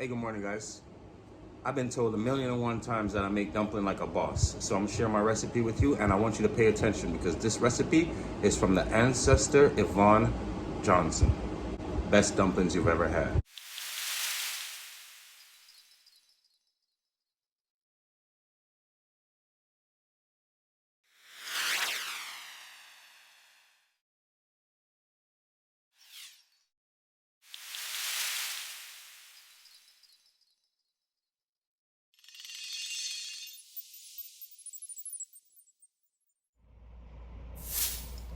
Hey, good morning, guys. I've been told 1,000,001 times that I make dumpling like a boss. So I'm gonna share my recipe with you, and I want you to pay attention because this recipe is from the ancestor Yvonne Johnson. Best dumplings you've ever had.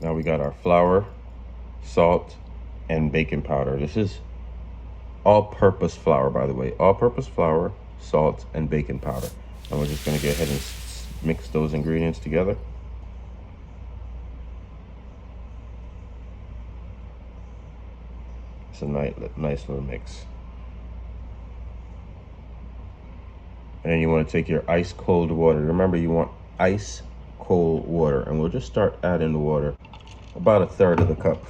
Now we got our flour, salt, and baking powder. This is all-purpose flour, by the way. All-purpose flour, salt, and baking powder. And we're just gonna go ahead and mix those ingredients together. It's a nice little mix. And then you want to take your ice cold water. Remember, you want ice cold water. And we'll just start adding the water, about 1/3 of the cup.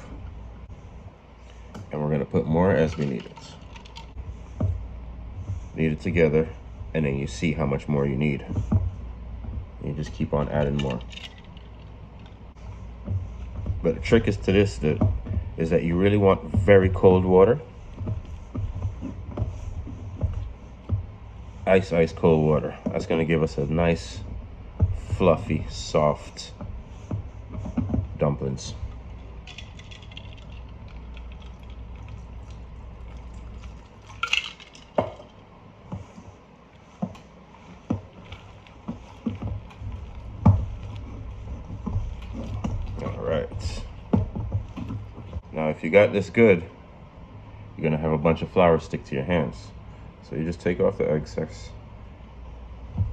And we're going to put more as we need it. Knead it together, and then you see how much more you need. And you just keep on adding more. But the trick is to this, is that you really want very cold water. Ice cold water. That's going to give us a nice, fluffy, soft dumplings. All right. Now, if you got this good, you're going to have a bunch of flour stick to your hands. So you just take off the excess,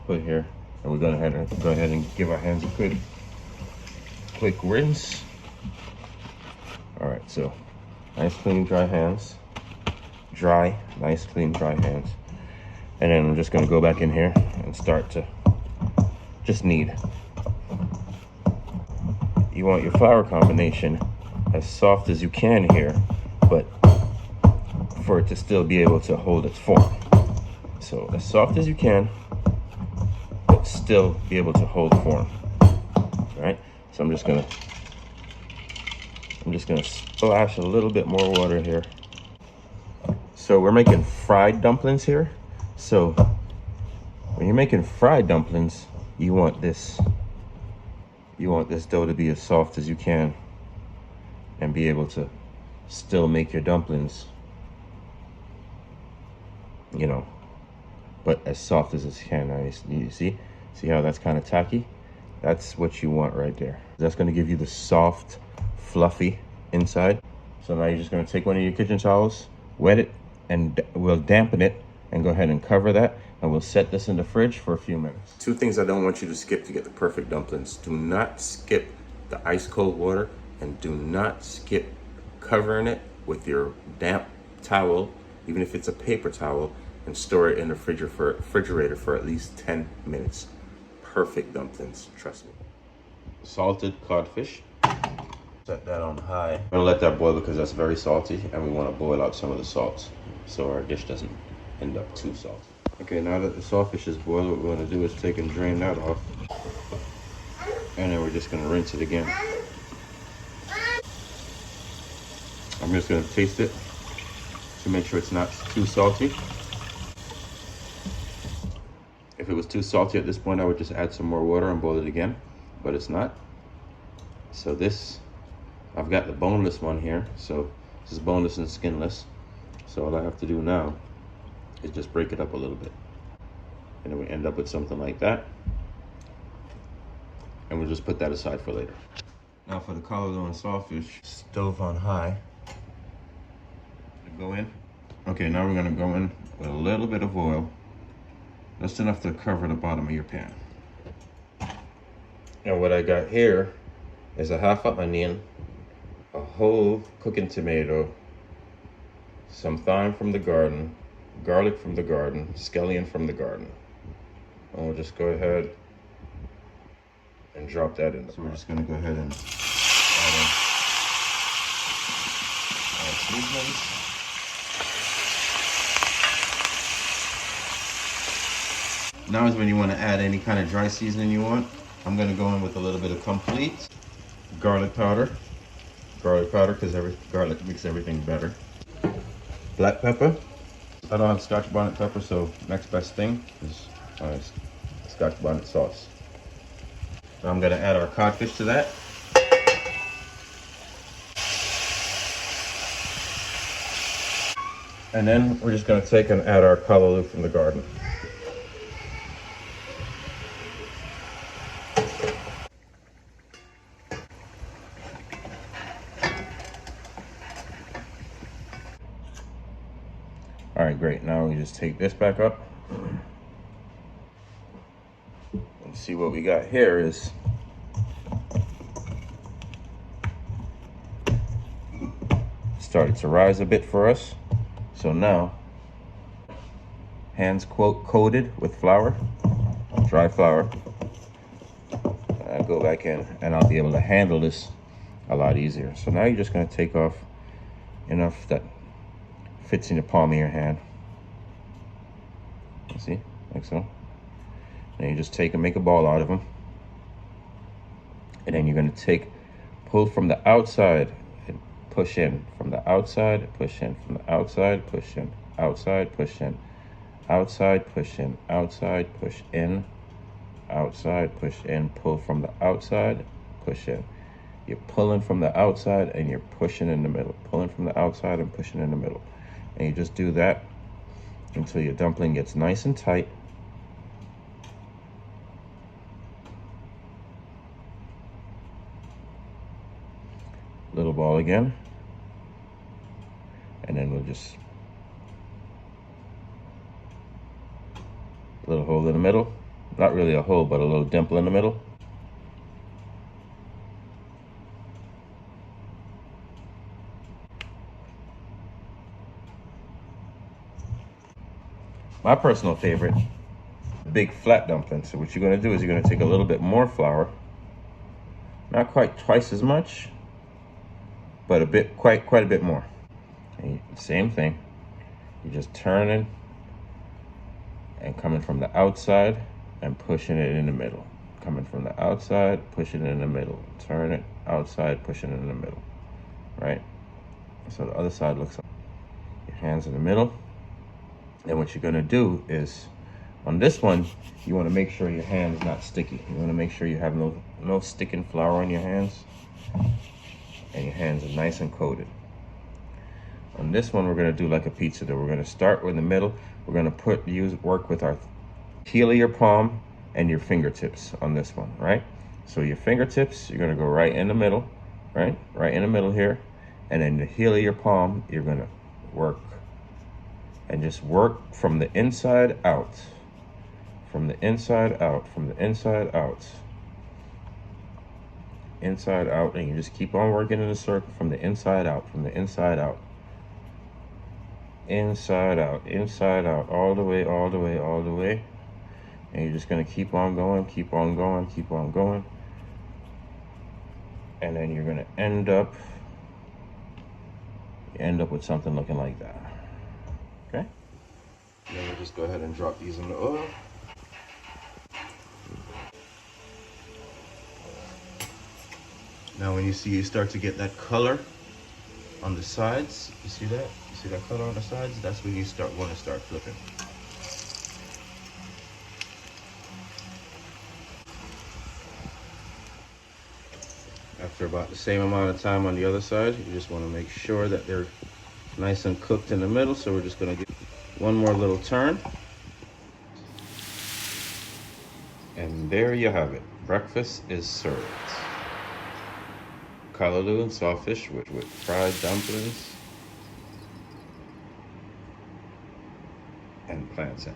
put here, and we're going to go ahead and give our hands a quick rinse. All right, so nice, clean, dry hands. Dry, nice, clean, dry hands. And then I'm just going to go back in here and start to just knead. You want your flour combination as soft as you can here, but for it to still be able to hold its form. So as soft as you can, but still be able to hold form. All right. So I'm just gonna splash a little bit more water here. So we're making fried dumplings here. So when you're making fried dumplings, you want this dough to be as soft as you can and be able to still make your dumplings, you know, but as soft as it can. Now you see how that's kind of tacky? That's what you want right there. That's going to give you the soft, fluffy inside. So now you're just going to take one of your kitchen towels, wet it, and we'll dampen it and go ahead and cover that, and we'll set this in the fridge for a few minutes. Two things I don't want you to skip to get the perfect dumplings. Do not skip the ice cold water, and do not skip covering it with your damp towel, even if it's a paper towel, and store it in the refrigerator for at least 10 minutes. Perfect dumplings, trust me. Salted codfish. Set that on high. I'm gonna let that boil because that's very salty, and we want to boil out some of the salt so our dish doesn't end up too salty. Okay, now that the saltfish is boiled, what we're gonna do is take and drain that off. And then we're just gonna rinse it again. I'm just gonna taste it to make sure it's not too salty. If it was too salty at this point, I would just add some more water and boil it again, but it's not. So this, I've got the boneless one here. So this is boneless and skinless. So all I have to do now is just break it up a little bit. And then we end up with something like that. And we'll just put that aside for later. Now for the collard and sawfish, stove on high. Go in. Okay, now we're gonna go in with a little bit of oil, just enough to cover the bottom of your pan. And what I got here is a half an onion, a whole cooking tomato, some thyme from the garden, garlic from the garden, scallion from the garden. And we'll just go ahead and drop that in. So we're just gonna go ahead and add in our seasonings. Now is when you want to add any kind of dry seasoning you want. I'm going to go in with a little bit of complete garlic powder. Garlic powder, because garlic makes everything better. Black pepper. I don't have Scotch bonnet pepper, so next best thing is Scotch bonnet sauce. Now I'm going to add our codfish to that. And then we're just going to take and add our callaloo from the garden. All right, great. Now we just take this back up. And see what we got here is started to rise a bit for us. So now, hands coated with flour, dry flour. I go back in and I'll be able to handle this a lot easier. So now you're just gonna take off enough that fits in the palm of your hand. You see, like so. Then you just take and make a ball out of them. And then you're gonna pull from the outside and push in. From the outside, push in. From the outside, push in. Outside, push in. Outside, push in. Outside, push in. Outside, push in. Pull from the outside, push in. You're pulling from the outside and you're pushing in the middle. Pulling from the outside and pushing in the middle. And you just do that until your dumpling gets nice and tight. Little ball again. And then we'll just, a little hole in the middle. Not really a hole, but a little dimple in the middle. My personal favorite, big flat dumpling. So what you're gonna do is you're gonna take a little bit more flour, not quite twice as much, but quite a bit more. And same thing, you're just turning and coming from the outside and pushing it in the middle. Coming from the outside, pushing it in the middle. Turn it outside, pushing it in the middle, right? So the other side looks like your hands in the middle. And what you're gonna do is, on this one, you wanna make sure your hand is not sticky. You wanna make sure you have no sticking flour on your hands, and your hands are nice and coated. On this one, we're gonna do like a pizza dough. We're gonna start in the middle. We're gonna work with our heel of your palm and your fingertips on this one, right? So your fingertips, you're gonna go right in the middle, right? Right in the middle here. And then the heel of your palm, you're gonna work. And just work from the inside out. From the inside out, from the inside out. Inside out, and you just keep on working in a circle from the inside out, from the inside out. Inside out, inside out, all the way, all the way, all the way. And you're just gonna keep on going, keep on going, keep on going. And then you're gonna end up with something looking like that. Okay? And then we'll just go ahead and drop these in the oil. Now when you start to get that color on the sides, you see that? You see that color on the sides? That's when you want to start flipping. After about the same amount of time on the other side, you just want to make sure that they're nice and cooked in the middle. So we're just going to give one more little turn. And there you have it. Breakfast is served. Callaloo and sawfish with fried dumplings and plantain.